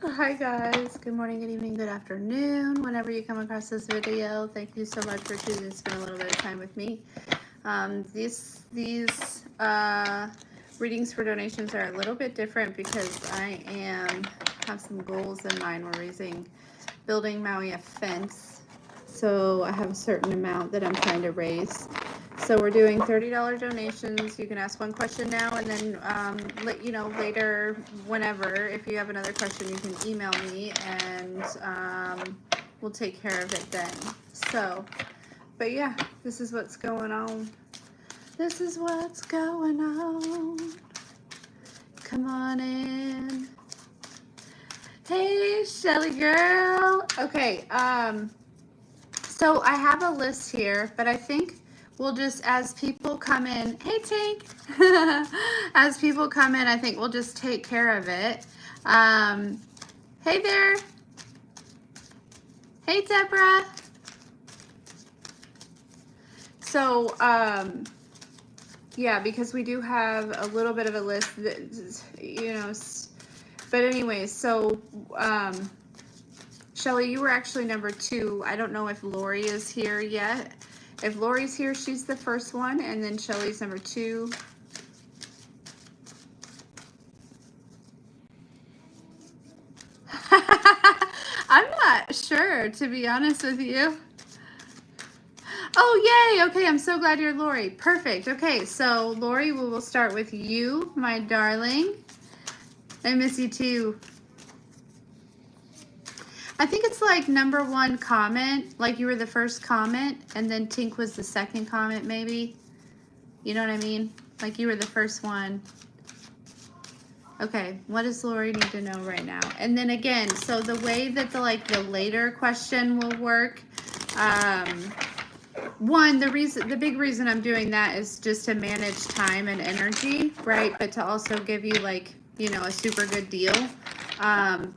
Hi guys, good morning, good evening, good afternoon. Whenever you come across this video, thank you so much for choosing to spend a little bit of time with me. These readings for donations are a little bit different because I have some goals in mind. We're building Maui a fence, so I have a certain amount that I'm trying to raise. So we're doing $30 donations. You can ask one question now, and then later, whenever, if you have another question, you can email me, and we'll take care of it then. So, but yeah, this is what's going on. This is what's going on. Come on in. Hey, Shelly girl. Okay, so I have a list here, but I think we'll just, as people come in, hey Tank, as people come in, I think we'll just take care of it. Hey there. Hey Deborah. So, yeah, because we do have a little bit of a list that, but anyways, so, Shelly, you were actually number 2. I don't know if Lori is here yet. If Lori's here, she's the first one, and then Shelly's number 2. I'm not sure, to be honest with you. Oh, yay. Okay, I'm so glad you're Lori. Perfect. Okay, so Lori, we will start with you, my darling. I miss you too. I think it's like number 1 comment, like you were the first comment, and then Tink was the second comment, maybe. You know what I mean? Like you were the first one. Okay, what does Lori need to know right now? And then again, so the way that the later question will work, one, the big reason I'm doing that is just to manage time and energy, right? But to also give you a super good deal.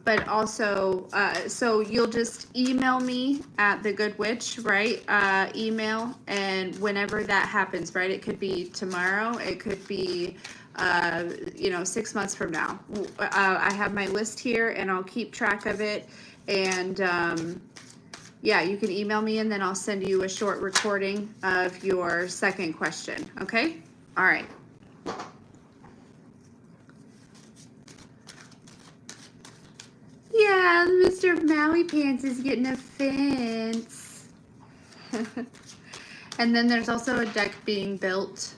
But also, so you'll just email me at the Good Witch, right? Email, and whenever that happens, right? It could be tomorrow. It could be, 6 months from now. I have my list here, and I'll keep track of it. And yeah, you can email me, and then I'll send you a short recording of your second question. Okay? All right. Yeah, Mr. Maui Pants is getting a fence. And then there's also a deck being built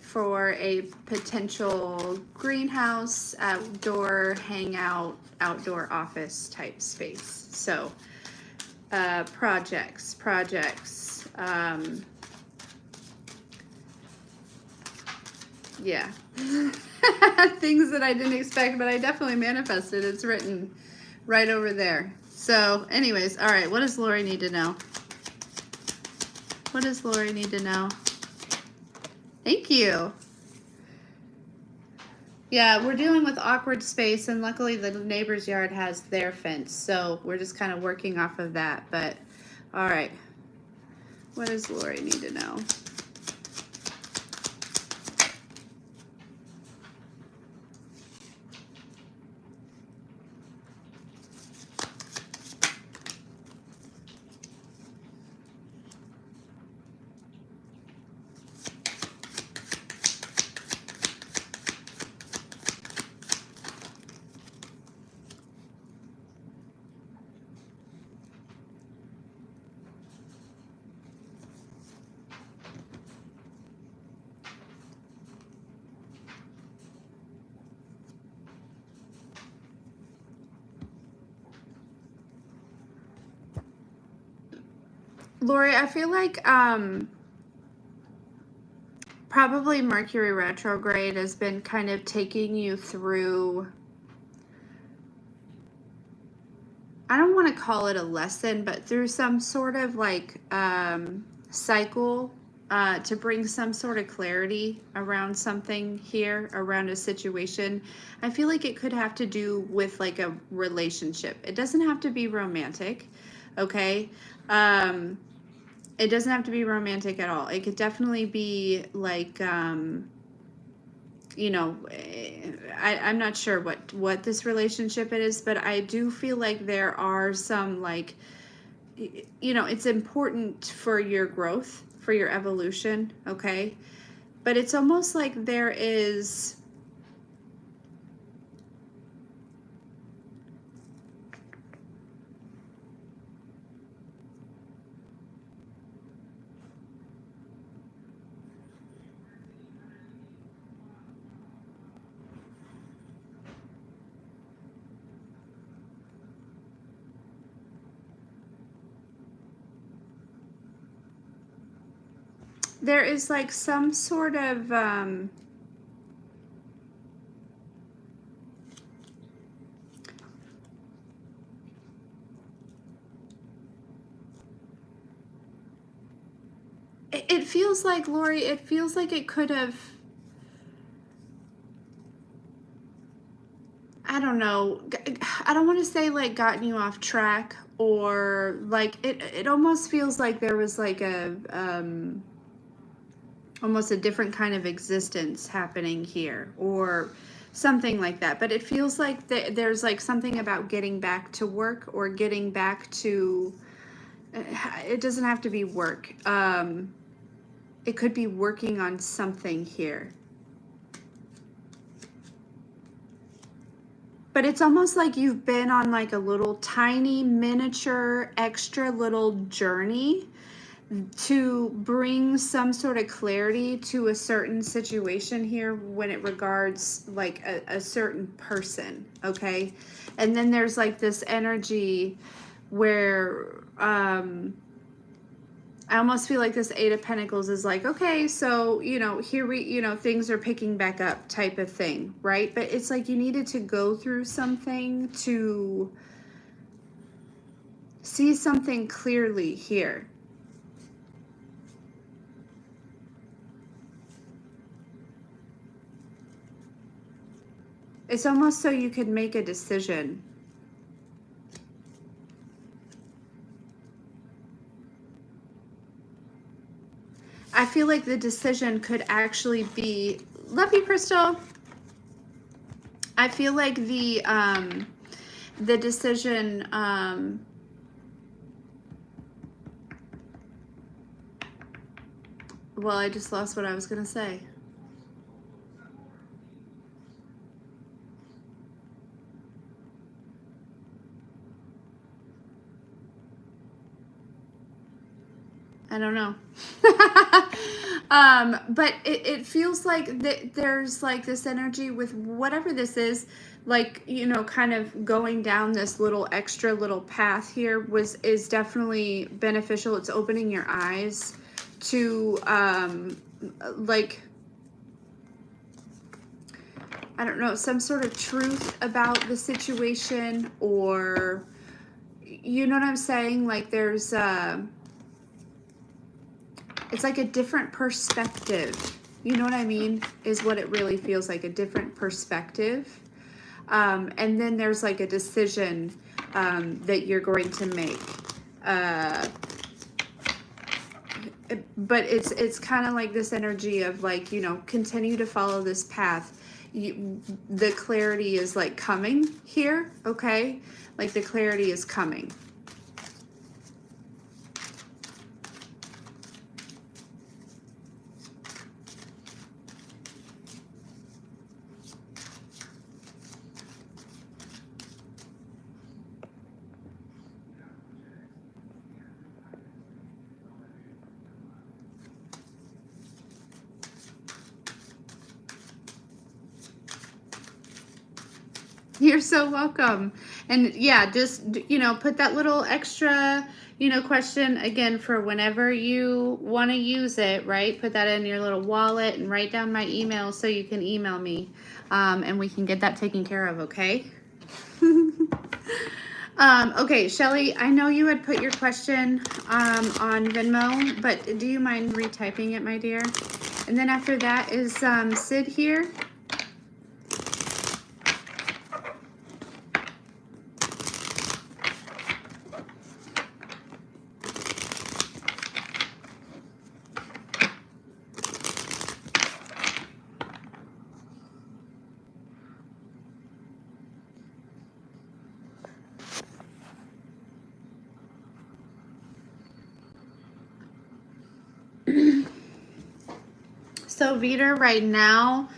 for a potential greenhouse, outdoor hangout, outdoor office type space. So projects. Yeah. Things that I didn't expect, but I definitely manifested. It's written right over there. So anyways, all right, what does Lori need to know? What does Lori need to know? Thank you. Yeah, we're dealing with awkward space, and luckily the neighbor's yard has their fence, so we're just kind of working off of that. But all right, what does Lori need to know? Lori, I feel like probably Mercury retrograde has been kind of taking you through, I don't want to call it a lesson, but through some sort of cycle to bring some sort of clarity around something here, around a situation. I feel like it could have to do with like a relationship. It doesn't have to be romantic, okay? It doesn't have to be romantic at all. It could definitely be like, you know, I'm not sure what this relationship is, but I do feel like there are some, like, you know, it's important for your growth, for your evolution, okay? But it's almost like there is, there is like some sort of, it feels like, Lori, it feels like it could have, I don't know, I don't want to say like gotten you off track, or like it almost feels like there was like a almost a different kind of existence happening here, or something like that. But it feels like there's like something about getting back to work, or getting back to, it doesn't have to be work. It could be working on something here. But it's almost like you've been on like a little tiny miniature extra little journey to bring some sort of clarity to a certain situation here when it regards like a certain person, okay? And then there's like this energy where I almost feel like this Eight of Pentacles is like, okay, so, you know, here we, you know, things are picking back up type of thing, right? But it's like you needed to go through something to see something clearly here. It's almost so you could make a decision. I feel like the decision could actually be, love you, Crystal. I feel like the decision, well, I just lost what I was going to say. I don't know. But it feels like there's like this energy with whatever this is, like, you know, kind of going down this little extra little path here is definitely beneficial. It's opening your eyes to, like, I don't know, some sort of truth about the situation, or, you know what I'm saying? Like there's, it's like a different perspective. You know what I mean? Is what it really feels like, a different perspective. And then there's like a decision that you're going to make. But it's kind of like this energy of like, you know, continue to follow this path. The clarity is like coming here, okay? Like the clarity is coming. You're so welcome. And yeah, just, you know, put that little extra, you know, question again for whenever you want to use it, right? Put that in your little wallet and write down my email so you can email me, and we can get that taken care of, okay? Okay, Shelly, I know you had put your question on Venmo, but do you mind retyping it, my dear? And then after that is Sid here. So Vita, right now,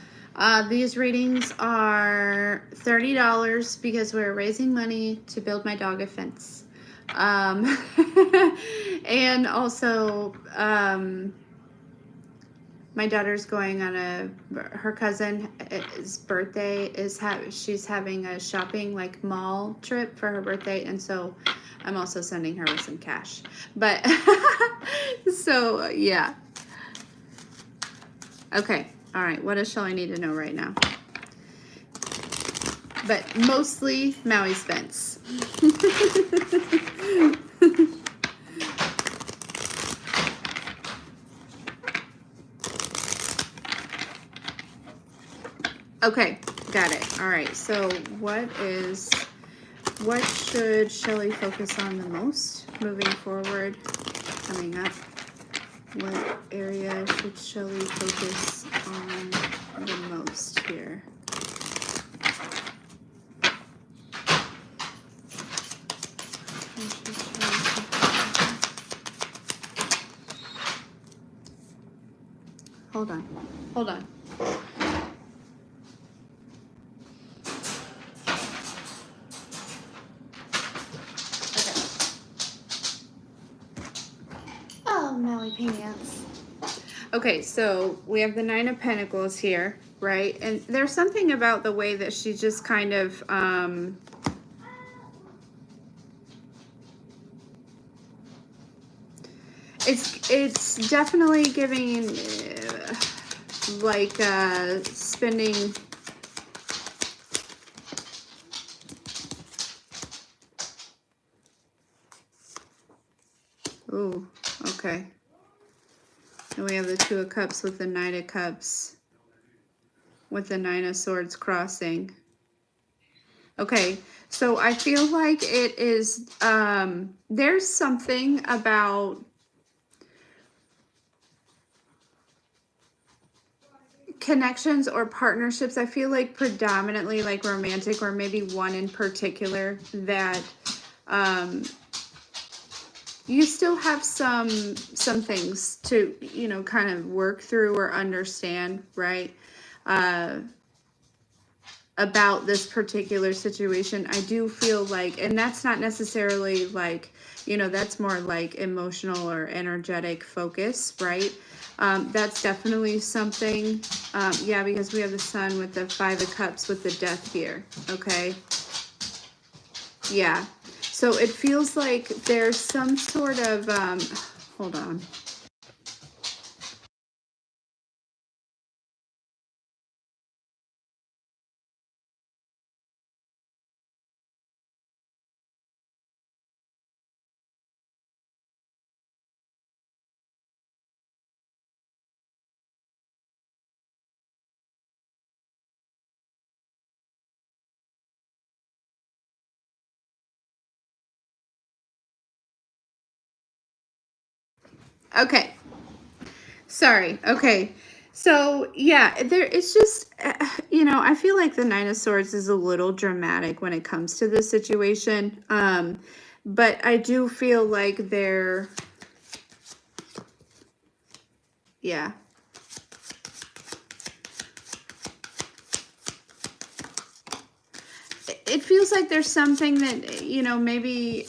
these readings are $30 because we're raising money to build my dog a fence. And also, my daughter's going on her cousin's birthday she's having a shopping like mall trip for her birthday, and so I'm also sending her with some cash. But so yeah. Okay. All right. What does Shelly need to know right now? But mostly Maui's fence. Okay, got it. All right, so what should Shelly focus on the most moving forward, coming up? What area should Shelly focus on the most here? Hold on. Oh, Maui pants. Okay, so we have the Nine of Pentacles here, right? And there's something about the way that she just kind of, it's definitely giving, like, spending. Ooh, okay. And we have the Two of Cups with the Knight of Cups, with the Nine of Swords crossing. Okay, so I feel like it is, there's something about connections or partnerships. I feel like predominantly like romantic, or maybe one in particular that, you still have some things to, you know, kind of work through or understand, right? About this particular situation. I do feel like, and that's not necessarily like, you know, that's more like emotional or energetic focus, right? That's definitely something, yeah, because we have the Sun with the Five of Cups with the Death here, okay? Yeah. So it feels like there's some sort of, hold on. Okay. Sorry. Okay. So yeah, it's just, you know, I feel like the Nine of Swords is a little dramatic when it comes to this situation. But I do feel like yeah. It feels like there's something that, you know, maybe,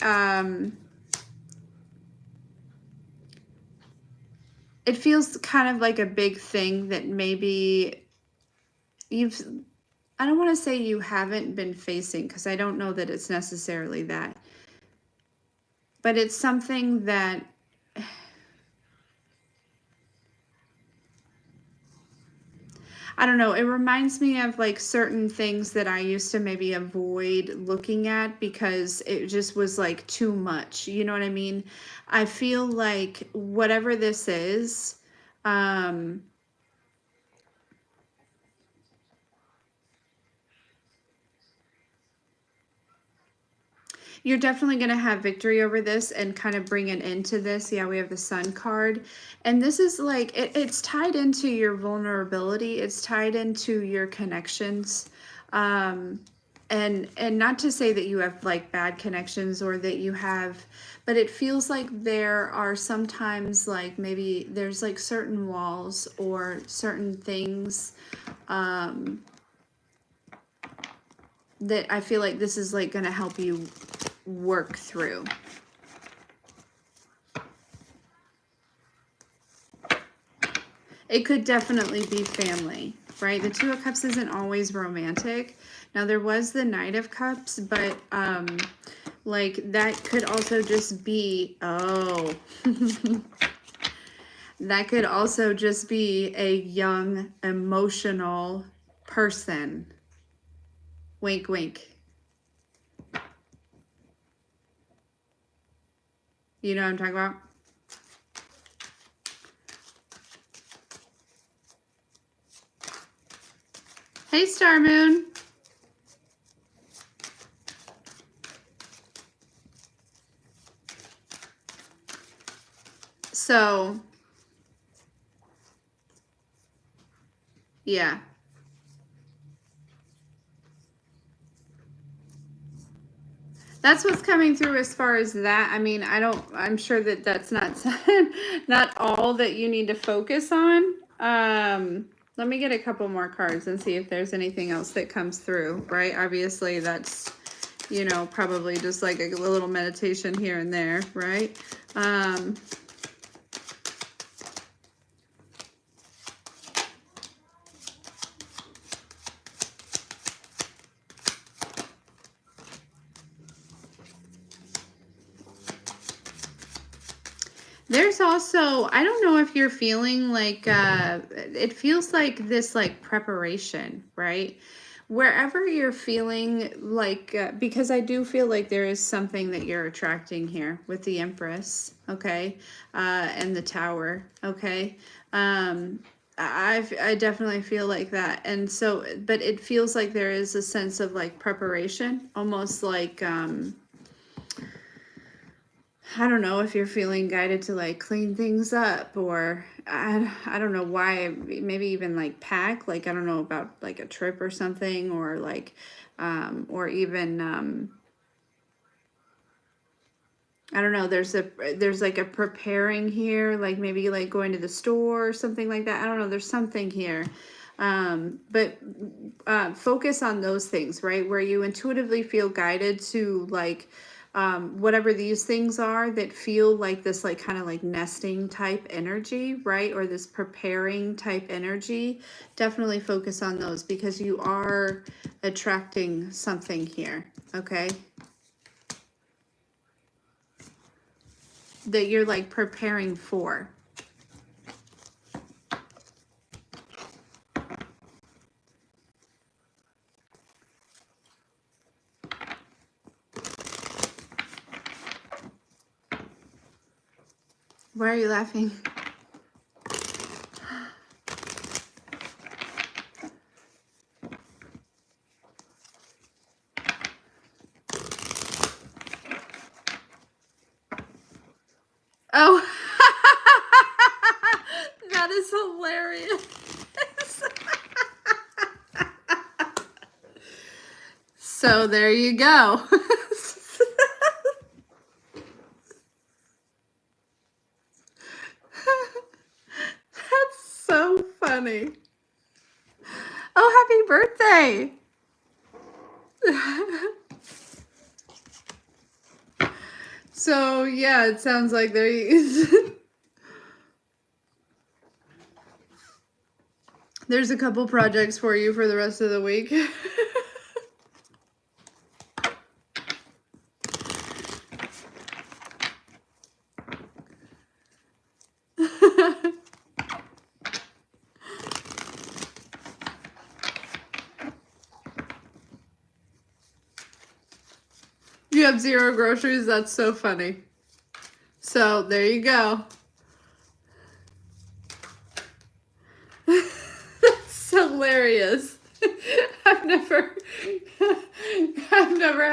it feels kind of like a big thing that maybe I don't want to say you haven't been facing, because I don't know that it's necessarily that. But it's something that, I don't know, it reminds me of like certain things that I used to maybe avoid looking at because it just was like too much. You know what I mean? I feel like whatever this is, you're definitely going to have victory over this and kind of bring an end to this. Yeah, we have the Sun card. And this is like, it's tied into your vulnerability. It's tied into your connections. and not to say that you have like bad connections or that you have, but it feels like there are sometimes like maybe there's like certain walls or certain things that I feel like this is like going to help you work through. It could definitely be family, right? The Two of Cups isn't always romantic. Now there was the Knight of Cups, but like that could also just be, oh, that could also just be a young, emotional person. Wink, wink. You know what I'm talking about? Hey, Star Moon. So, yeah. That's what's coming through as far as that. I mean, I'm sure that that's not, not all that you need to focus on. Let me get a couple more cards and see if there's anything else that comes through, right? Obviously, that's, you know, probably just like a little meditation here and there, right? There's also, I don't know if you're feeling like, it feels like this like preparation, right? Wherever you're feeling like, because I do feel like there is something that you're attracting here with the Empress, okay? And the Tower, okay? I definitely feel like that. And so, but it feels like there is a sense of like preparation, almost like, I don't know if you're feeling guided to like clean things up, or I don't know why, maybe even like pack, like I don't know about like a trip or something, or like or even I don't know, there's like a preparing here, like maybe like going to the store or something like that. I don't know, there's something here. But focus on those things, right? Where you intuitively feel guided to like whatever these things are that feel like this like kind of like nesting type energy, right? Or this preparing type energy. Definitely focus on those because you are attracting something here, okay? That you're like preparing for. Why are you laughing? Oh, that is hilarious. So there you go. That's so funny. Oh, happy birthday. So yeah, it sounds like there there's a couple projects for you for the rest of the week. You have 0 groceries? That's so funny. So there you go. That's hilarious. I've never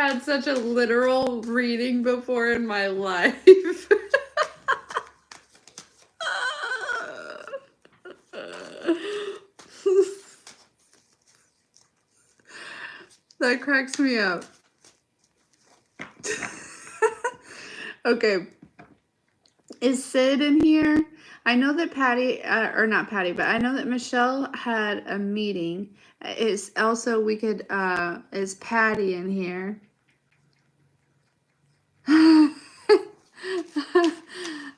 had such a literal reading before in my life. That cracks me up. Okay. Is Sid in here? I know that Patty, or not Patty, but I know that Michelle had a meeting. Is also we could, is Patty in here? I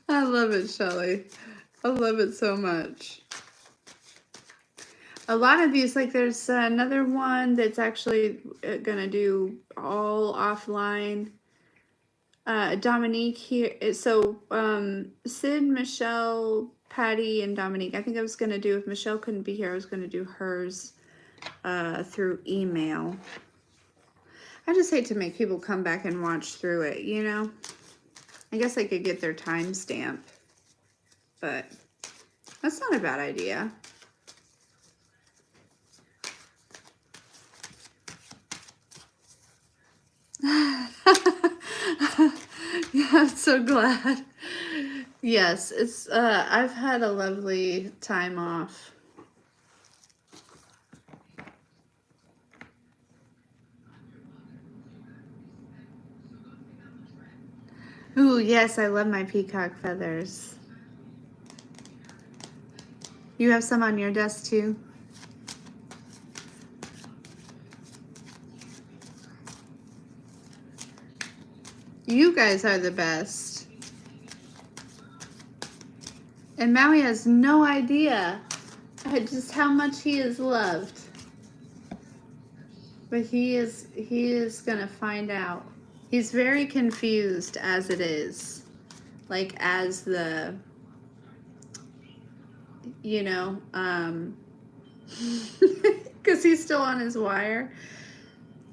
love it, Shelly. I love it so much. A lot of these, like there's another one that's actually gonna do all offline. Dominique here. So Sid, Michelle, Patty, and Dominique. I think I was gonna do, if Michelle couldn't be here, I was gonna do hers through email. I just hate to make people come back and watch through it, you know? I guess I could get their timestamp, but that's not a bad idea. Yeah, I'm so glad. Yes, it's I've had a lovely time off. Ooh, yes, I love my peacock feathers. You have some on your desk too? You guys are the best. And Maui has no idea just how much he is loved. But he is gonna find out. He's very confused as it is. Like as the, you know, because he's still on his wire.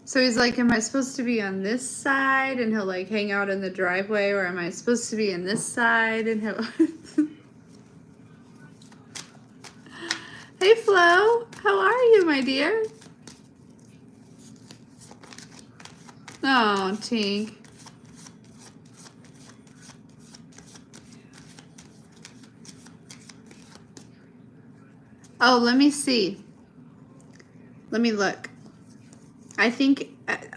So he's like, am I supposed to be on this side? And he'll like hang out in the driveway, or am I supposed to be in this side? And he'll... Hey Flo, how are you, my dear? Oh, Tink. Oh, let me see. Let me look. I think,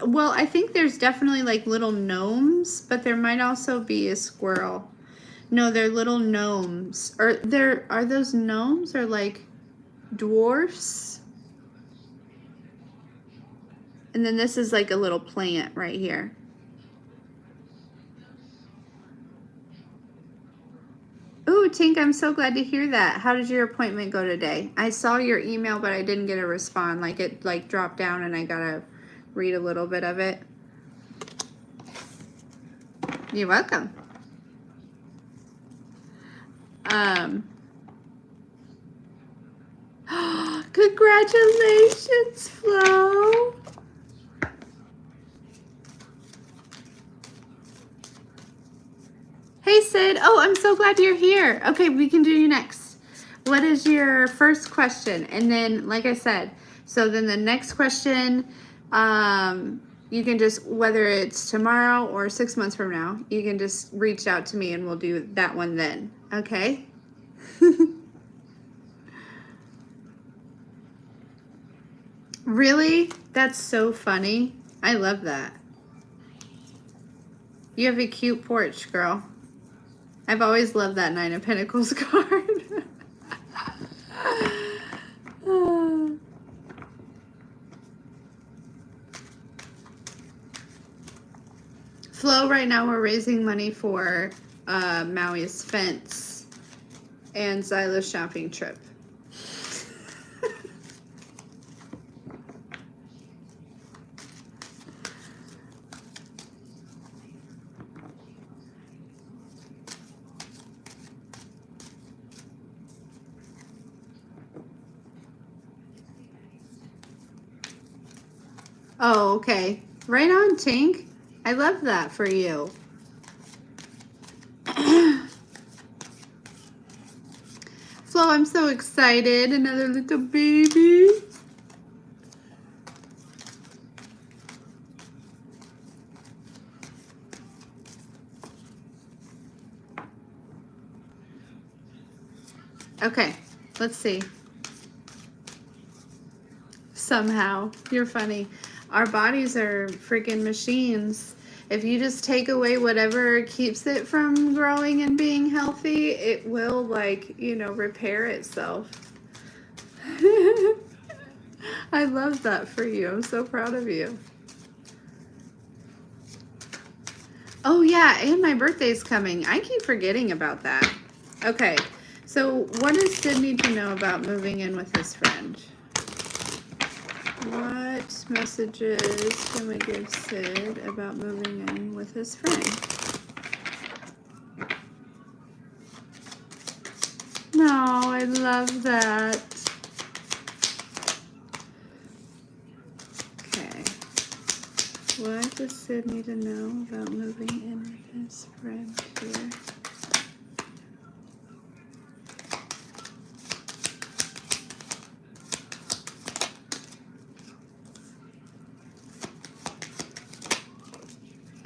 well, I think there's definitely like little gnomes, but there might also be a squirrel. No, they're little gnomes. Are those gnomes or like dwarfs? And then this is like a little plant right here. Ooh, Tink, I'm so glad to hear that. How did your appointment go today? I saw your email, but I didn't get a response. Like it like dropped down and I gotta read a little bit of it. You're welcome. Congratulations, Flo. Hey, Sid. Oh, I'm so glad you're here. Okay, we can do you next. What is your first question? And then, like I said, so then the next question, you can just, whether it's tomorrow or 6 months from now, you can just reach out to me and we'll do that one then. Okay? Really? That's so funny. I love that. You have a cute porch, girl. I've always loved that Nine of Pentacles card. Flo, right now we're raising money for Maui's fence and Zyla's shopping trip. Oh, okay. Right on, Tink. I love that for you. Flo, I'm so excited. Another little baby. Okay, let's see. Somehow. You're funny. Our bodies are freaking machines. If you just take away whatever keeps it from growing and being healthy, it will, like, you know, repair itself. I love that for you. I'm so proud of you. Oh yeah, and my birthday's coming. I keep forgetting about that. Okay, so what does Sid need to know about moving in with his friend? What messages can we give Sid about moving in with his friend? No, I love that. Okay. What does Sid need to know about moving in with his friend here?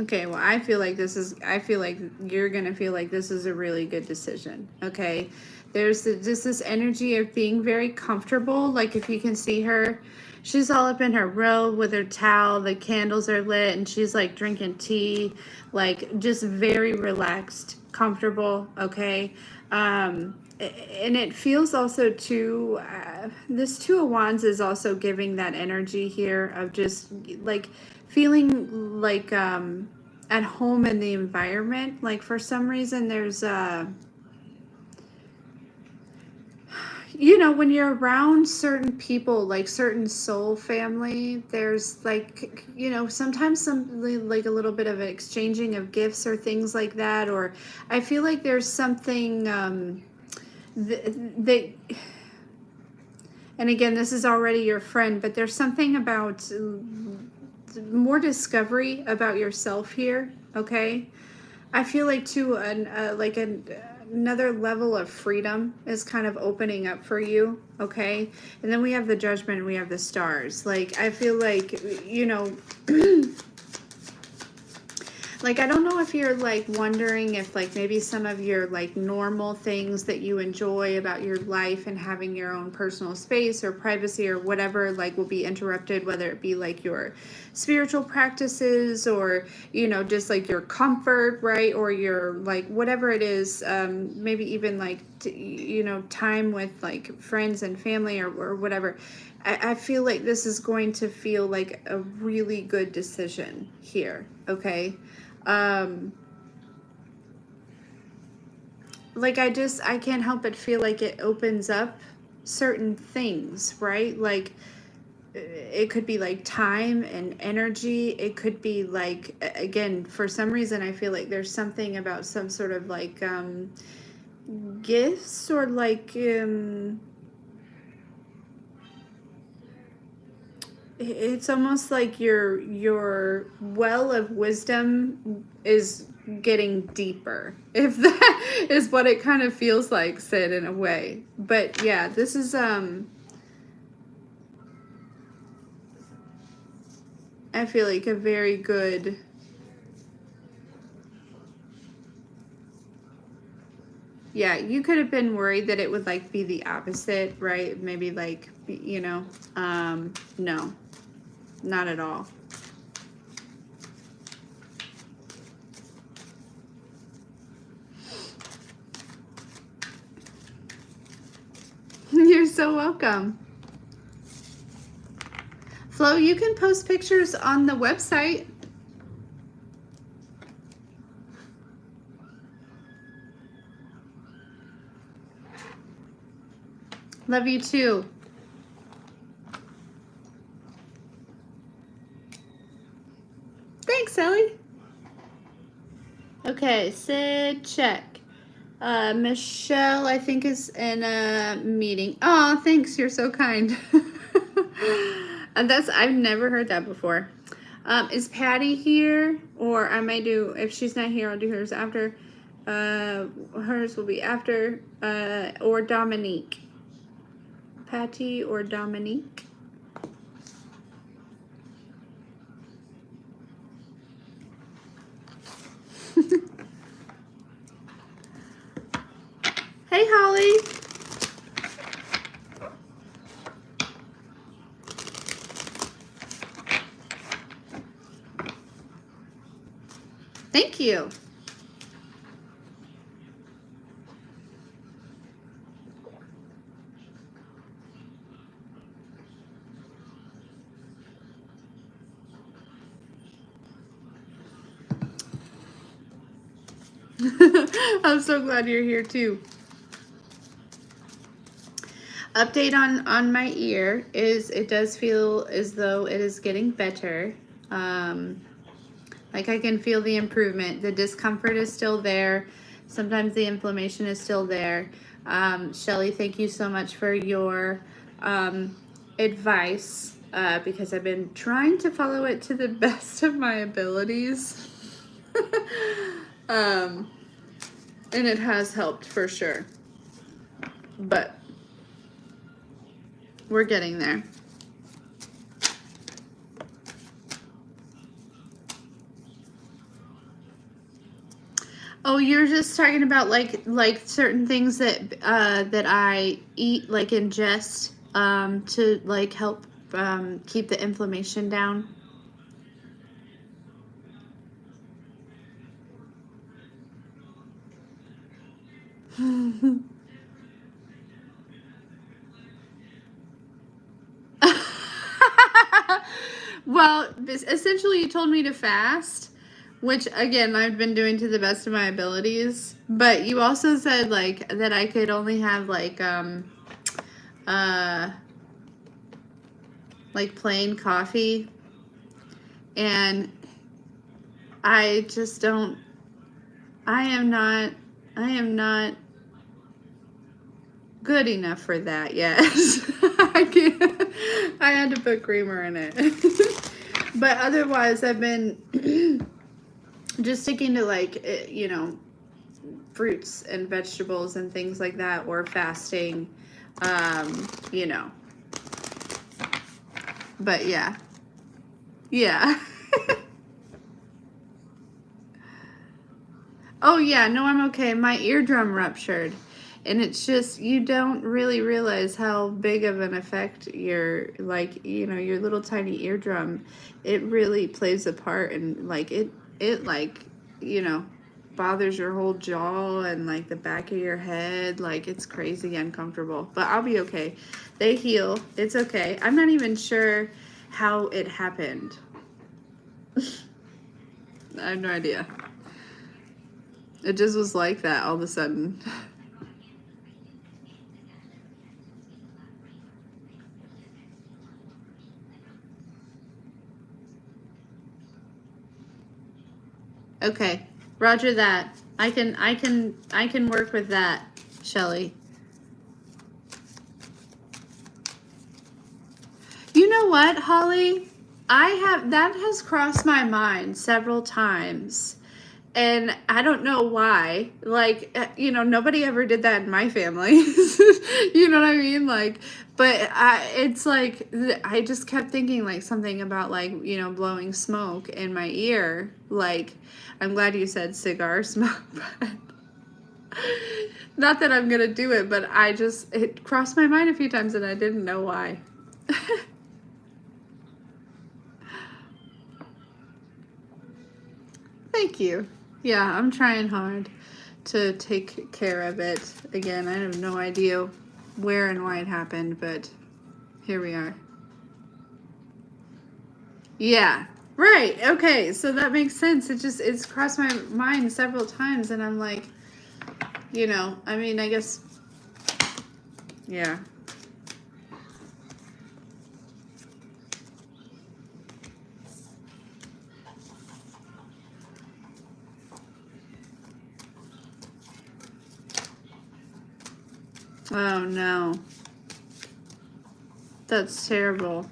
Okay, well, I feel like you're going to feel like this is a really good decision, okay? There's just this energy of being very comfortable. Like, if you can see her, she's all up in her robe with her towel, the candles are lit, and she's, like, drinking tea, like, just very relaxed, comfortable, okay? And it feels also, too, this Two of Wands is also giving that energy here of just, like, feeling like at home in the environment. Like, for some reason there's you know, when you're around certain people, like certain soul family, there's, like, you know, sometimes some, like, a little bit of an exchanging of gifts or things like that. Or I feel like there's something that, and again, this is already your friend, but there's something about more discovery about yourself here, okay? I feel like, too, another level of freedom is kind of opening up for you, okay? And then we have the Judgment and we have the Stars. Like, I feel like, you know, like, I don't know if you're, like, wondering if, like, maybe some of your, like, normal things that you enjoy about your life and having your own personal space or privacy or whatever, like, will be interrupted, whether it be, like, your spiritual practices or, you know, just, like, your comfort, right? Or your, like, whatever it is, maybe even, like, you know, time with, like, friends and family or whatever. I feel like this is going to feel like a really good decision here, okay? Like, I can't help but feel like it opens up certain things, right? Like, it could be like time and energy. It could be like, again, for some reason, I feel like there's something about some sort of, like, gifts or, like, it's almost like your well of wisdom is getting deeper, if that is what it kind of feels like, Sid, in a way. But yeah, this is I feel like a very good, yeah, you could have been worried that it would, like, be the opposite, right? Maybe, like, you know, no, not at all. You're so welcome. Flo, you can post pictures on the website. Love you too. Thanks, Ellie. Okay, Sid, check. Michelle, I think, is in a meeting. Oh, thanks. You're so kind. And I've never heard that before. Is Patty here? Or I might do, if she's not here, I'll do hers after. Hers will be after. Or Dominique. Patty or Dominique. Hey, Holly. Thank you. I'm so glad you're here too. Update on my ear is it does feel as though it is getting better. Like I can feel the improvement. The discomfort is still there. Sometimes the inflammation is still there. Shelly, thank you so much for your advice because I've been trying to follow it to the best of my abilities. And it has helped for sure. But we're getting there. Oh, you're just talking about like certain things that that I eat, like ingest, to like help keep the inflammation down. Well, essentially you told me to fast, which again I've been doing to the best of my abilities, but you also said like that I could only have like plain coffee, and I just don't, I am not good enough for that yet. I can't, I had to put creamer in it. But otherwise I've been just sticking to like, you know, fruits and vegetables and things like that, or fasting, you know. But yeah. Yeah. Oh yeah, no, I'm okay. My eardrum ruptured. And it's just, you don't really realize how big of an effect your, like, you know, your little tiny eardrum, it really plays a part, and like it like, you know, bothers your whole jaw and like the back of your head. Like it's crazy uncomfortable, but I'll be okay. They heal. It's okay. I'm not even sure how it happened. I have no idea. It just was like that all of a sudden. Okay, roger that. I can work with that, Shelly. You know what, Holly? That has crossed my mind several times. And I don't know why. Like, you know, nobody ever did that in my family. You know what I mean? Like, but it's like, I just kept thinking like something about like, you know, blowing smoke in my ear. Like, I'm glad you said cigar smoke, but not that I'm going to do it, but it crossed my mind a few times and I didn't know why. Thank you. Yeah, I'm trying hard to take care of it. Again, I have no idea where and why it happened, but here we are. Yeah, right. Okay, so that makes sense. It's crossed my mind several times, and I'm like, you know, I mean, I guess, yeah. Oh no. That's terrible.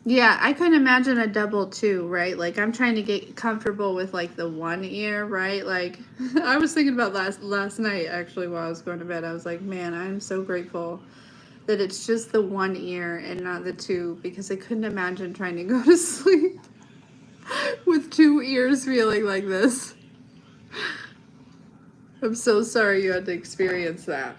Yeah, I couldn't imagine a double too, right? Like I'm trying to get comfortable with like the one ear, right? Like I was thinking about last night actually while I was going to bed. I was like, man, I'm so grateful that it's just the one ear and not the two, because I couldn't imagine trying to go to sleep with two ears feeling like this. I'm so sorry you had to experience that.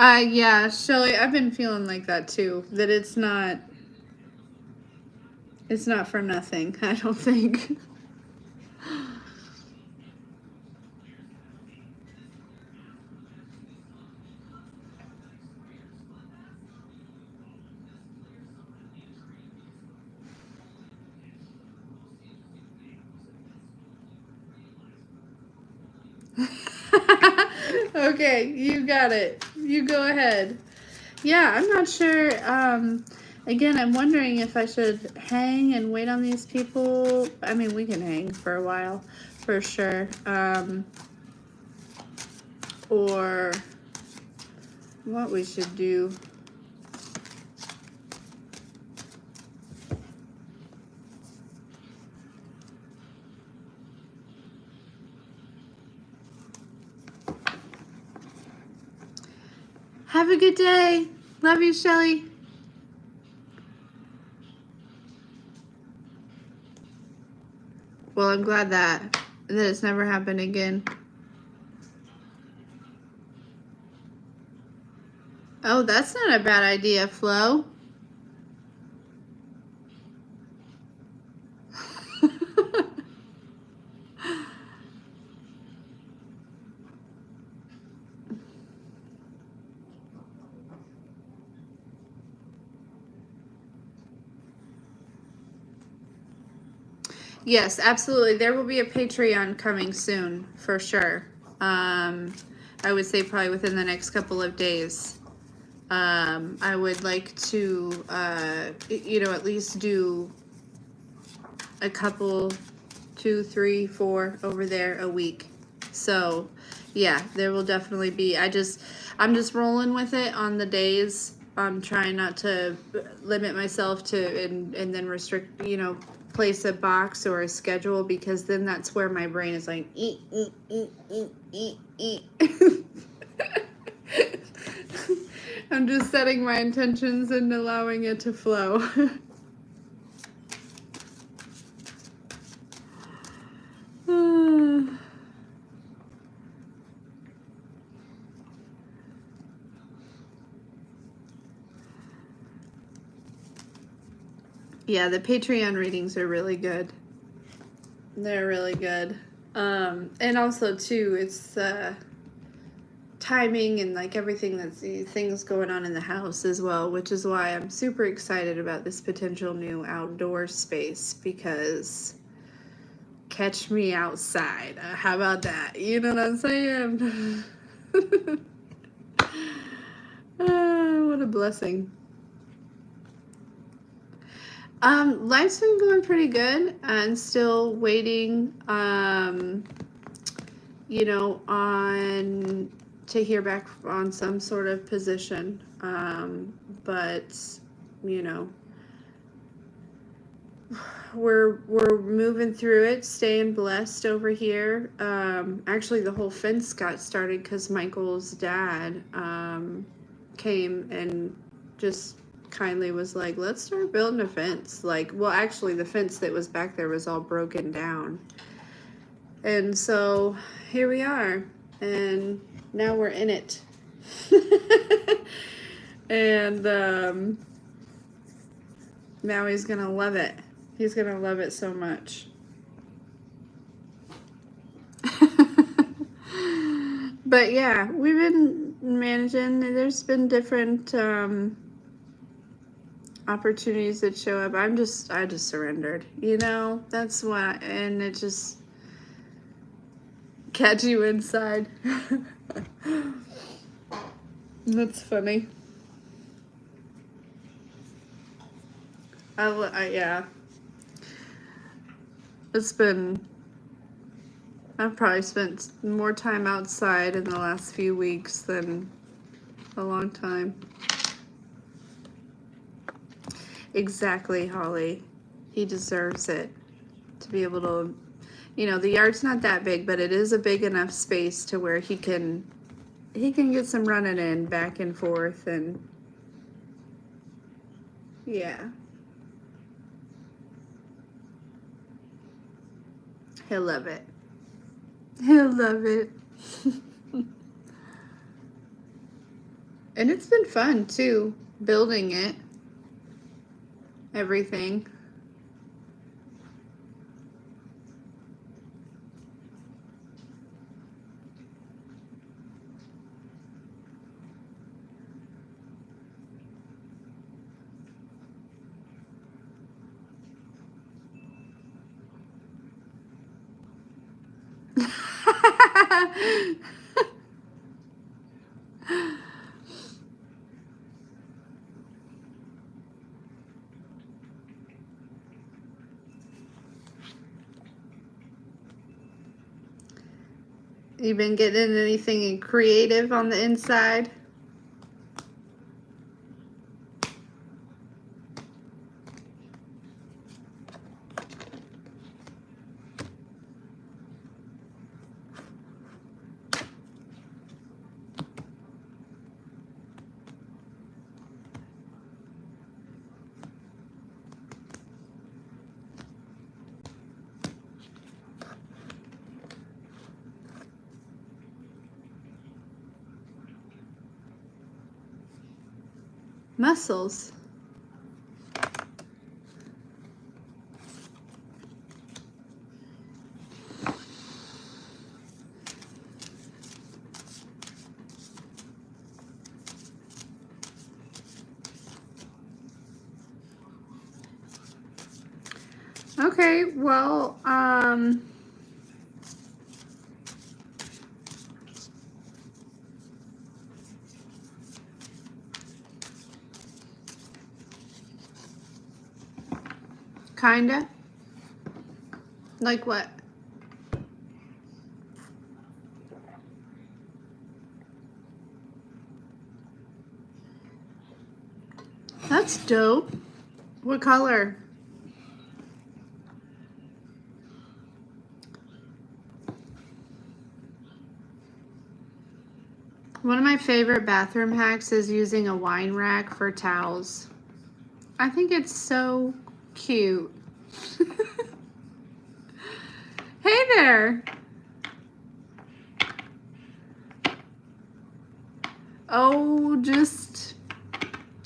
Yeah, Shelly, I've been feeling like that too. That it's not for nothing, I don't think. Okay, you got it. You go ahead. Yeah, I'm not sure. Again, I'm wondering if I should hang and wait on these people. I mean, we can hang for a while, for sure. Or what we should do. Have a good day. Love you, Shelly. Well, I'm glad that it's never happened again. Oh, that's not a bad idea, Flo. Yes, absolutely. There will be a Patreon coming soon, for sure. I would say probably within the next couple of days. I would like to, at least do a couple, 2, 3, 4 over there a week. So, yeah, there will definitely be. I'm just rolling with it on the days. I'm trying not to limit myself to and then restrict, place a box or a schedule, because then that's where my brain is like eat. I'm just setting my intentions and allowing it to flow. Yeah, the Patreon readings are really good. They're really good. And also too, it's timing and like everything things going on in the house as well, which is why I'm super excited about this potential new outdoor space, because catch me outside. How about that? You know what I'm saying? What a blessing. Life's been going pretty good, and still waiting, on to hear back on some sort of position. But we're moving through it, staying blessed over here. Actually, the whole fence got started because Michael's dad came and just kindly was like, let's start building a fence. Like, well, actually the fence that was back there was all broken down, and so here we are, and now we're in it. And now he's gonna love it. He's gonna love it so much. But yeah, we've been managing. There's been different opportunities that show up. I just surrendered. That's why, and it just catch you inside. That's funny. Yeah. I've probably spent more time outside in the last few weeks than a long time. Exactly, Holly. He deserves it to be able to, the yard's not that big, but it is a big enough space to where he can get some running in back and forth, and yeah. He'll love it. He'll love it. And it's been fun too, building it, everything. You been getting anything creative on the inside? Muscles. Okay, well, kinda. Like what? That's dope. What color? One of my favorite bathroom hacks is using a wine rack for towels. I think it's so cute. Hey there. Oh, just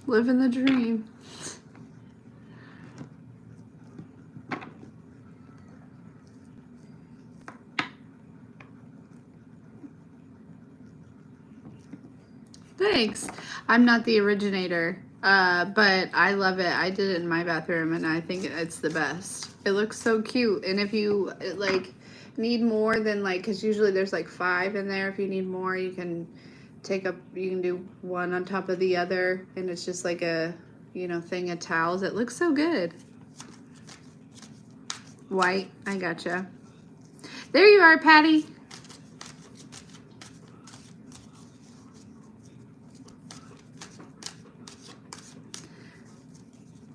living the dream. Thanks. I'm not the originator, but I love it. I did it in my bathroom, and I think it's the best. It looks so cute, and if you like need more than like, because usually there's like 5 in there. If you need more, you can you can do one on top of the other, and it's just like a, you know, thing of towels. It looks so good. White, I gotcha. There you are, Patty.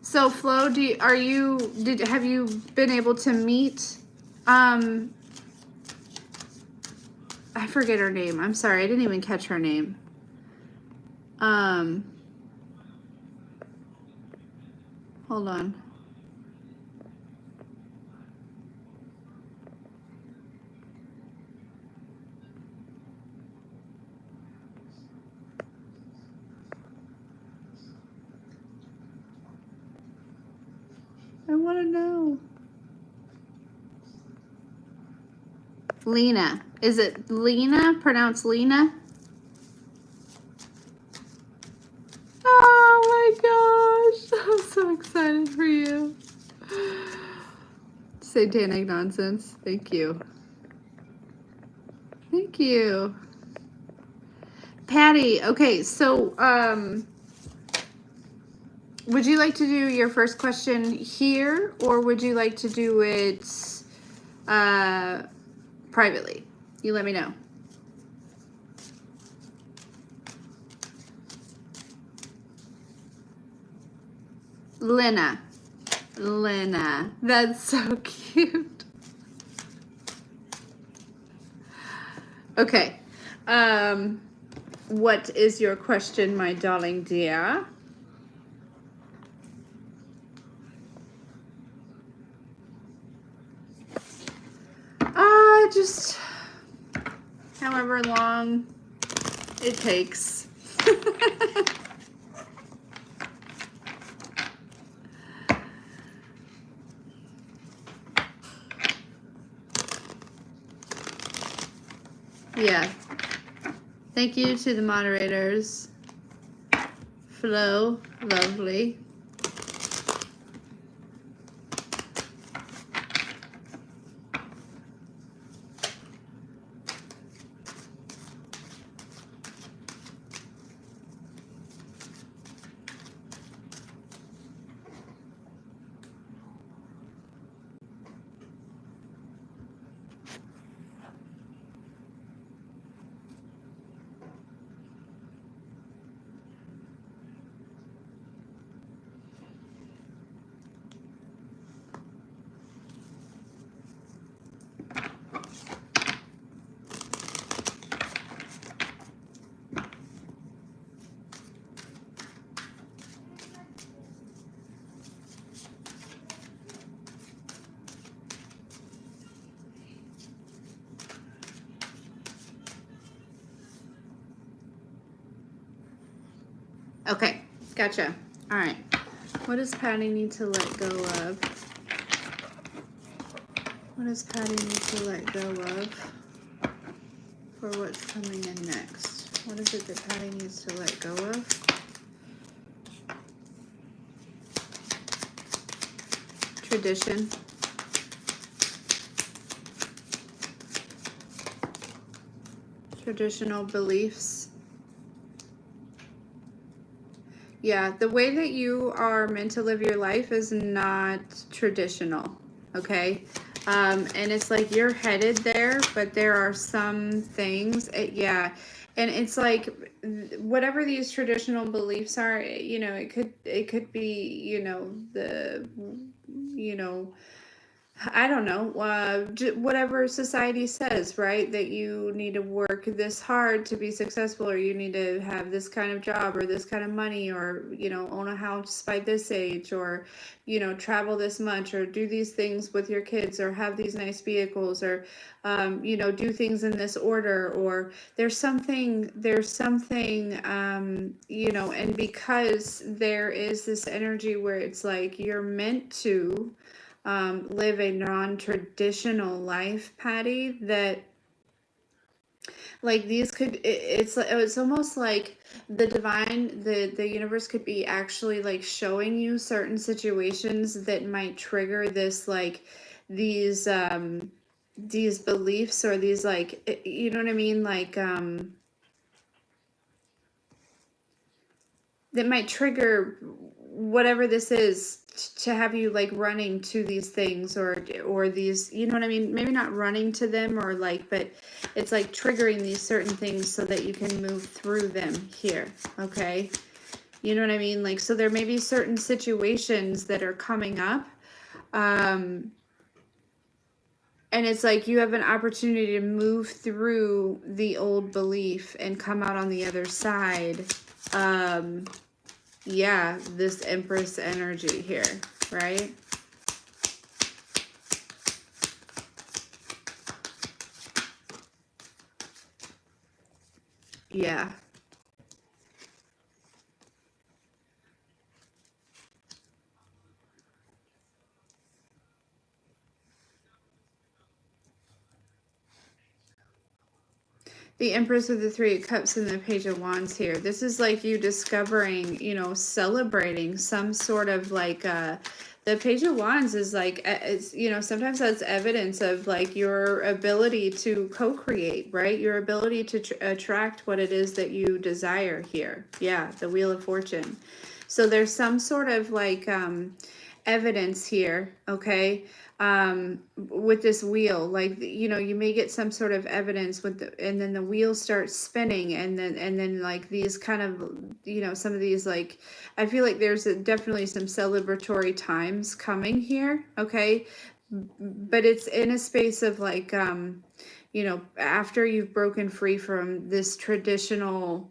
So Flo, have you been able to meet, I forget her name. I'm sorry, I didn't even catch her name. Hold on. I want to know. Lena. Is it Lena? Pronounced Lena? Oh my gosh. I'm so excited for you. Satanic nonsense. Thank you. Thank you. Patty, okay, so would you like to do your first question here, or would you like to do it privately? You let me know. Lena. Lena. That's so cute. Okay. What is your question, my darling dear? Just however long it takes. Yeah. Thank you to the moderators. Flo, lovely. Okay, gotcha. All right. What does Patty need to let go of? What does Patty need to let go of for what's coming in next? What is it that Patty needs to let go of? Tradition. Traditional beliefs. Yeah, the way that you are meant to live your life is not traditional, okay? And it's like you're headed there, but there are some things, yeah. And it's like whatever these traditional beliefs are, you know, it could be, you know, you know, I don't know, whatever society says, right? That you need to work this hard to be successful, or you need to have this kind of job, or this kind of money, or, you know, own a house by this age, or, you know, travel this much, or do these things with your kids, or have these nice vehicles, or, you know, do things in this order, or there's something, you know, and because there is this energy where it's like you're meant to live a non-traditional life, Patty, that like these could it's almost like the divine, the universe could be actually like showing you certain situations that might trigger this, like these beliefs, or these, like, you know what I mean, like that might trigger whatever this is, to have you like running to these things, or these, you know what I mean, maybe not running to them, or like, but it's like triggering these certain things so that you can move through them here, okay? You know what I mean? Like, so there may be certain situations that are coming up, and it's like you have an opportunity to move through the old belief and come out on the other side. Yeah, this Empress energy here, right? Yeah. The Empress with the Three of Cups and the Page of Wands here. This is like you discovering, you know, celebrating some sort of like, the Page of Wands is like, it's, you know, sometimes that's evidence of like your ability to co-create, right? Your ability to attract what it is that you desire here. Yeah, the Wheel of Fortune. So there's some sort of like evidence here, okay? With this wheel, like, you know, you may get some sort of evidence with and then the wheel starts spinning, and then like these kind of, you know, some of these, like, I feel like there's definitely some celebratory times coming here, okay? But it's in a space of like, you know, after you've broken free from this traditional,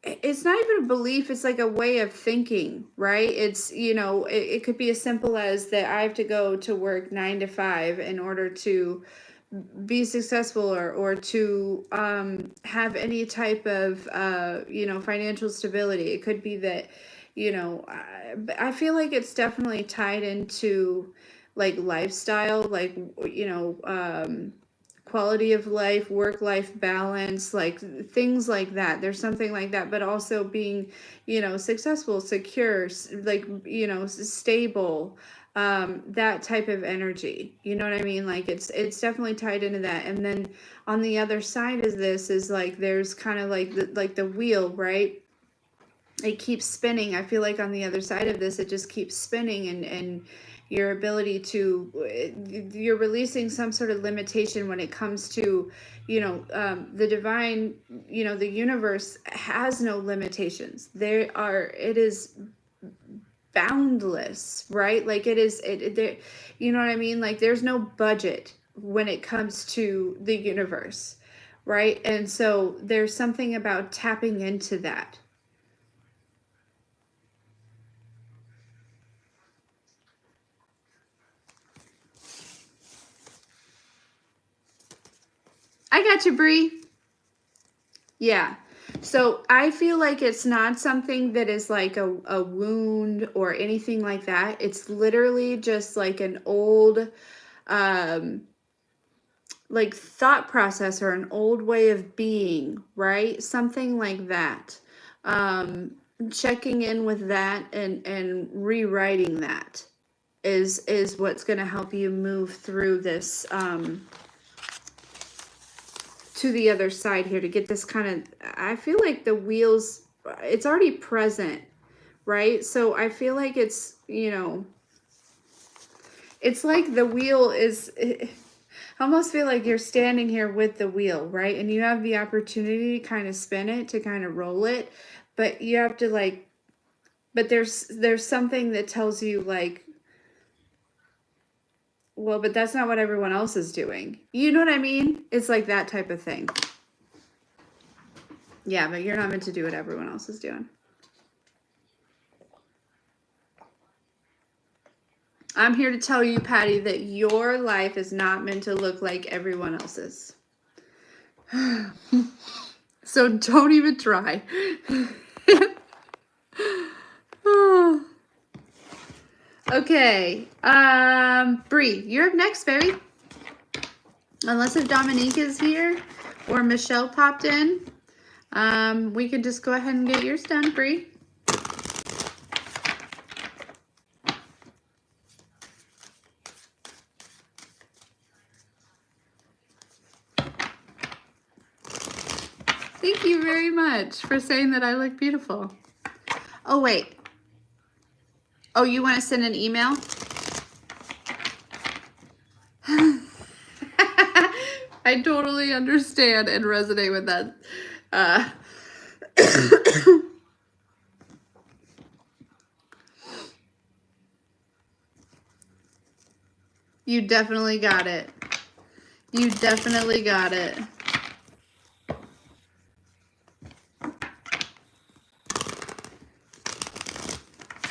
it's not even a belief, it's like a way of thinking, right? It's, you know, it could be as simple as that I have to go to work 9 to 5 in order to be successful or to have any type of financial stability. It could be that I feel like it's definitely tied into like lifestyle, like quality of life, work-life balance, like things like that. There's something like that, but also being successful, secure, like stable, that type of energy. You know what I mean? Like it's definitely tied into that. And then on the other side of this is like there's kind of like the wheel, right? It keeps spinning. I feel like on the other side of this, it just keeps spinning, and your ability to, you're releasing some sort of limitation when it comes to, the divine, the universe has no limitations. It is boundless, right? Like there, you know what I mean? Like there's no budget when it comes to the universe, right? And so there's something about tapping into that. I got you, Bree. Yeah. So I feel like it's not something that is like a wound or anything like that. It's literally just like an old like thought process or an old way of being, right? Something like that. Checking in with that and rewriting that is what's going to help you move through this to the other side here to get this kind of, I feel like the wheels, it's already present, right? So I feel like it's, it's like the wheel is, I almost feel like you're standing here with the wheel, right? And you have the opportunity to kind of spin it, to kind of roll it, but you have to like, but there's something that tells you like, well, but that's not what everyone else is doing. You know what I mean? It's like that type of thing. Yeah, but you're not meant to do what everyone else is doing. I'm here to tell you, Patty, that your life is not meant to look like everyone else's. So don't even try. Okay. Bree, you're up next, baby. Unless if Dominique is here or Michelle popped in, we can just go ahead and get yours done, Bree. Thank you very much for saying that I look beautiful. Oh, wait. Oh, you want to send an email? I totally understand and resonate with that. You definitely got it. You definitely got it.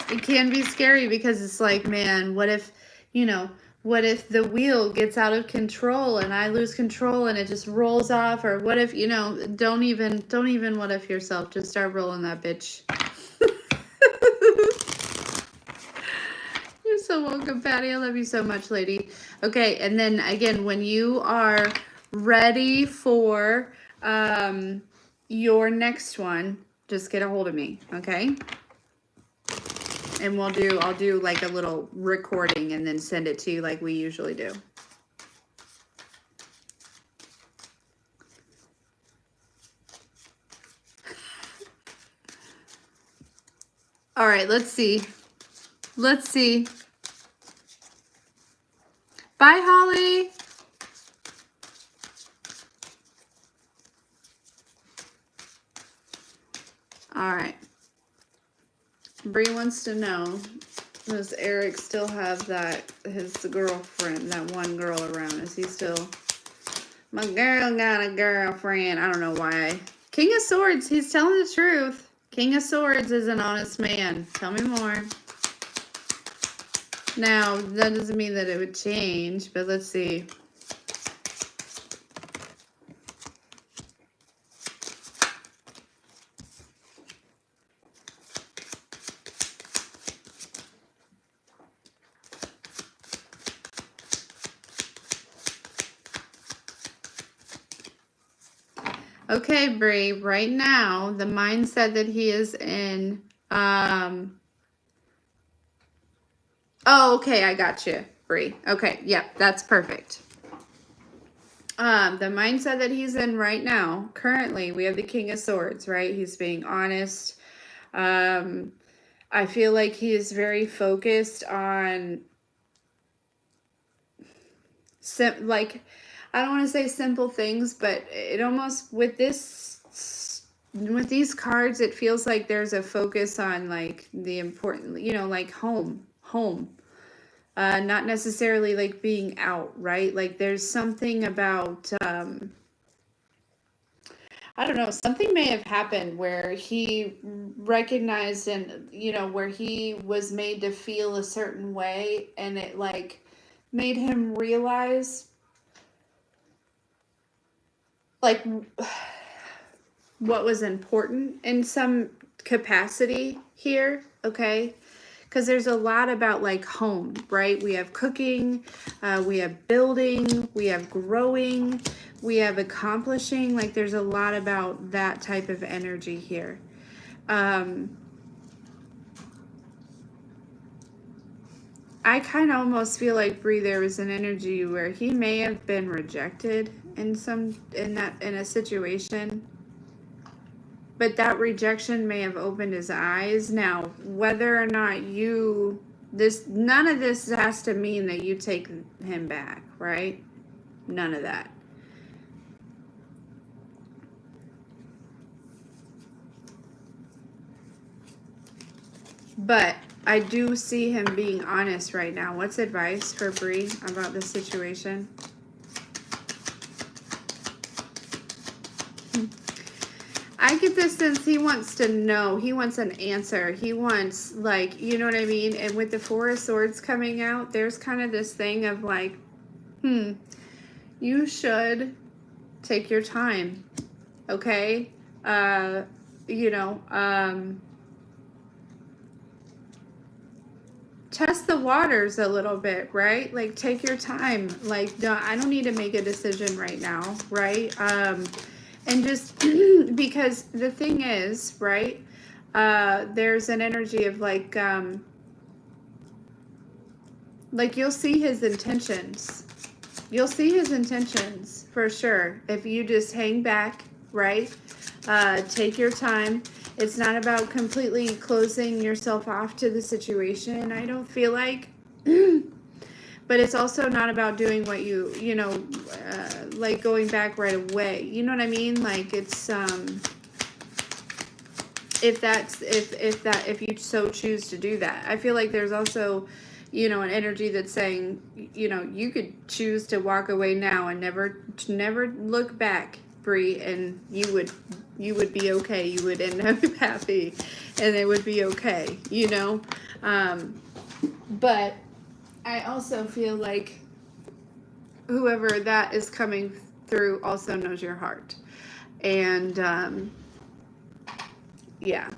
It can be scary because it's like, man, what if, what if the wheel gets out of control and I lose control and it just rolls off? Or what if, don't even what if yourself. Just start rolling that bitch. You're so welcome, Patty. I love you so much, lady. Okay, and then again, when you are ready for your next one, just get a hold of me, okay? And I'll do like a little recording and then send it to you like we usually do. All right, let's see. Let's see. Bye, Holly. All right. Bree wants to know, does Eric still have his girlfriend, that one girl around? Is he still, my girl got a girlfriend? I don't know why. King of Swords, he's telling the truth. King of Swords is an honest man. Tell me more. Now, that doesn't mean that it would change, but let's see. Okay, Bree, right now, the mindset that he is in, oh, okay, I got you, Bree. Okay, yep, that's perfect. The mindset that he's in right now, currently, we have the King of Swords, right? He's being honest. I feel like he is very focused on, like, I don't want to say simple things, but it almost, with these cards, it feels like there's a focus on, like, the important, like home. Not necessarily like being out, right? Like there's something about, I don't know, something may have happened where he recognized, and, where he was made to feel a certain way, and it like made him realize, like, what was important in some capacity here, okay? Because there's a lot about like home, right? We have cooking, we have building, we have growing, we have accomplishing. Like there's a lot about that type of energy here. I kind of almost feel like, Bree, there was an energy where he may have been rejected in a situation, but that rejection may have opened his eyes. Now, whether or not none of this has to mean that you take him back, right? None of that. But I do see him being honest right now. What's advice for Bree about this situation? I get this sense he wants to know. He wants an answer. He wants, like, you know what I mean? And with the Four of Swords coming out, there's kind of this thing of like, you should take your time, okay? Test the waters a little bit, right? Like, take your time. Like, I don't need to make a decision right now, right? And just because the thing is, right, there's an energy of like you'll see his intentions. You'll see his intentions for sure if you just hang back, right? Take your time. It's not about completely closing yourself off to the situation, I don't feel like. But it's also not about doing what like going back right away. You know what I mean? Like it's if you so choose to do that. I feel like there's also, an energy that's saying, you could choose to walk away now and never look back, Bree, and you would be okay. You would end up happy, and it would be okay. But I also feel like whoever that is coming through also knows your heart. And yeah.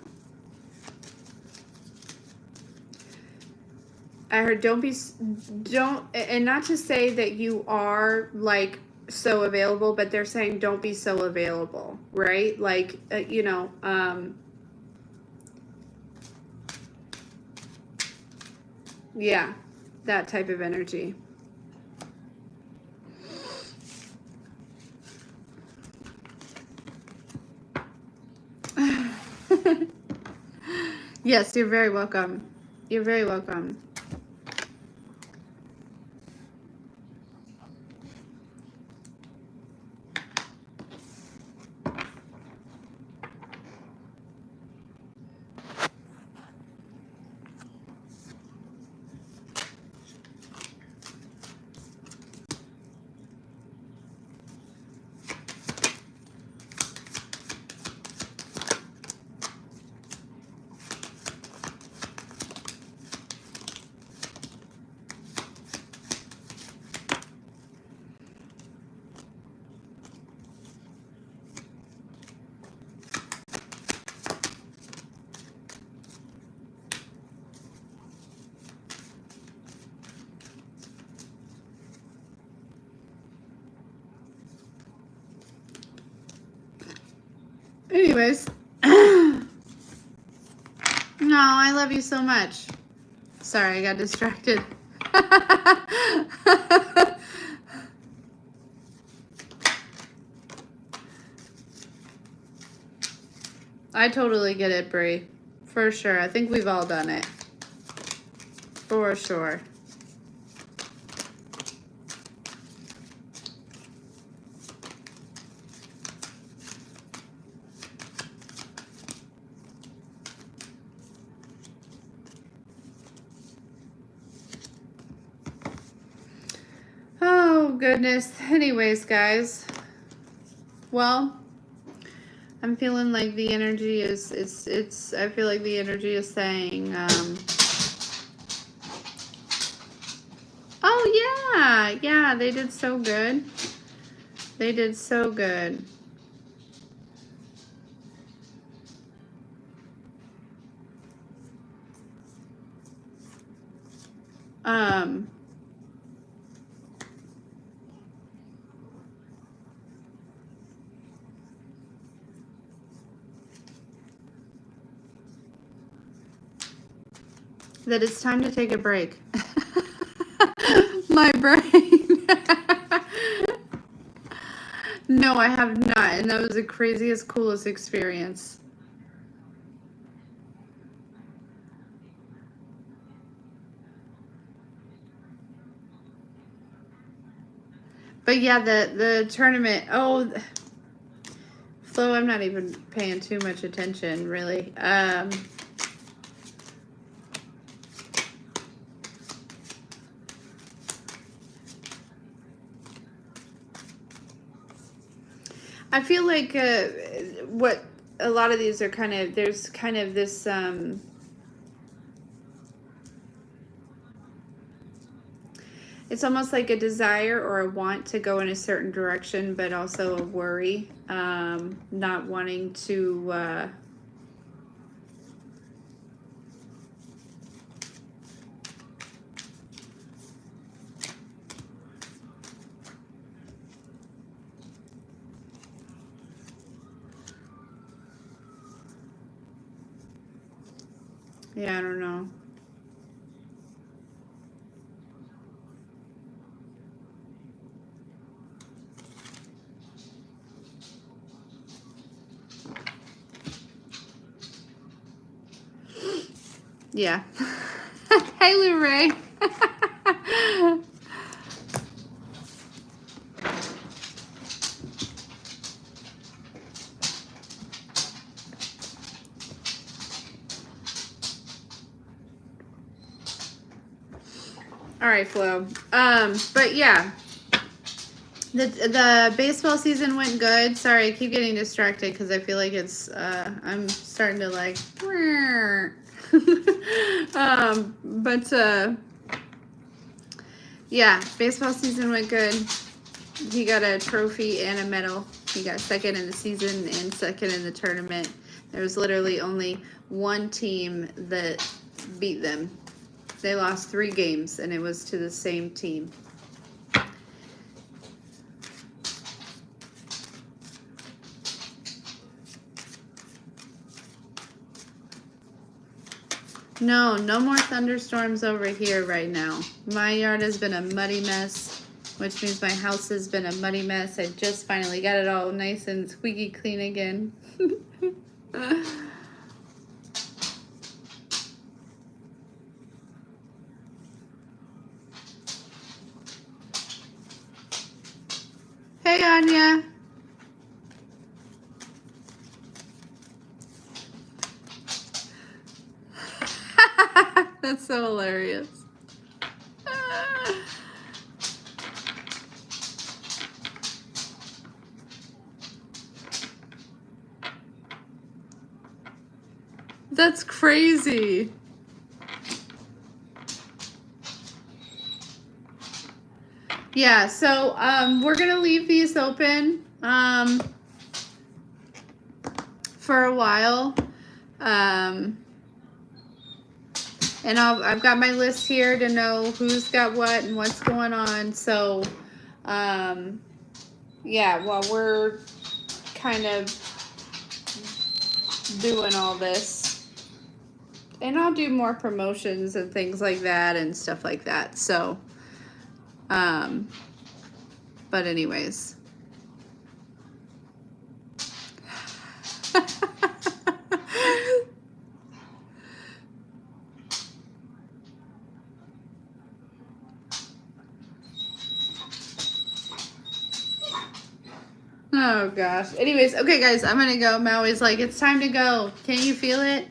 I heard and not to say that you are like so available, but they're saying don't be so available, right? Like, yeah, that type of energy. Yes, you're very welcome. You're very welcome. Anyways. No, I love you so much. Sorry, I got distracted. I totally get it, Brie. For sure. I think we've all done it. For sure. Oh, goodness. Anyways, guys. Well, I'm feeling like the energy is, I feel like the energy is saying, oh, yeah, they did so good. They did so good. That it's time to take a break. My brain. No, I have not, and that was the craziest, coolest experience. But yeah, the tournament, oh, Flo, I'm not even paying too much attention, really. I feel like what a lot of these are kind of, there's kind of this, it's almost like a desire or a want to go in a certain direction, but also a worry, not wanting to, yeah, I don't know. Yeah. Hey, Lou Ray. All right, Flo. But yeah, the baseball season went good. Sorry, I keep getting distracted because I feel like it's I'm starting to like. Yeah, baseball season went good. He got a trophy and a medal. He got second in the season and second in the tournament. There was literally only one team that beat them. They lost 3 games, and it was to the same team. No more thunderstorms over here right now. My yard has been a muddy mess, which means my house has been a muddy mess. I just finally got it all nice and squeaky clean again. Hey, Anya. That's so hilarious. That's crazy. Yeah, so we're gonna leave these open for a while. And I've got my list here to know who's got what and what's going on. So, yeah, while we're kind of doing all this. And I'll do more promotions and things like that and stuff like that. So, but anyways. Oh gosh. Anyways, okay guys, I'm gonna go. Maui's like, it's time to go. Can't you feel it?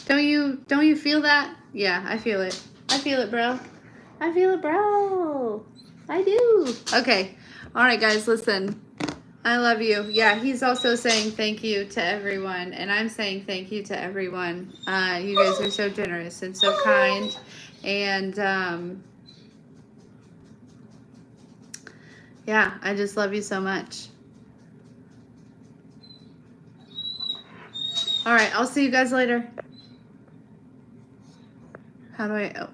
Don't you feel that? Yeah, I feel it. I feel it, bro. I feel it, bro. I do. Okay. All right, guys, listen. I love you. Yeah, he's also saying thank you to everyone, and I'm saying thank you to everyone. You guys are so generous and so kind, and yeah, I just love you so much. All right, I'll see you guys later. How do I? Oh.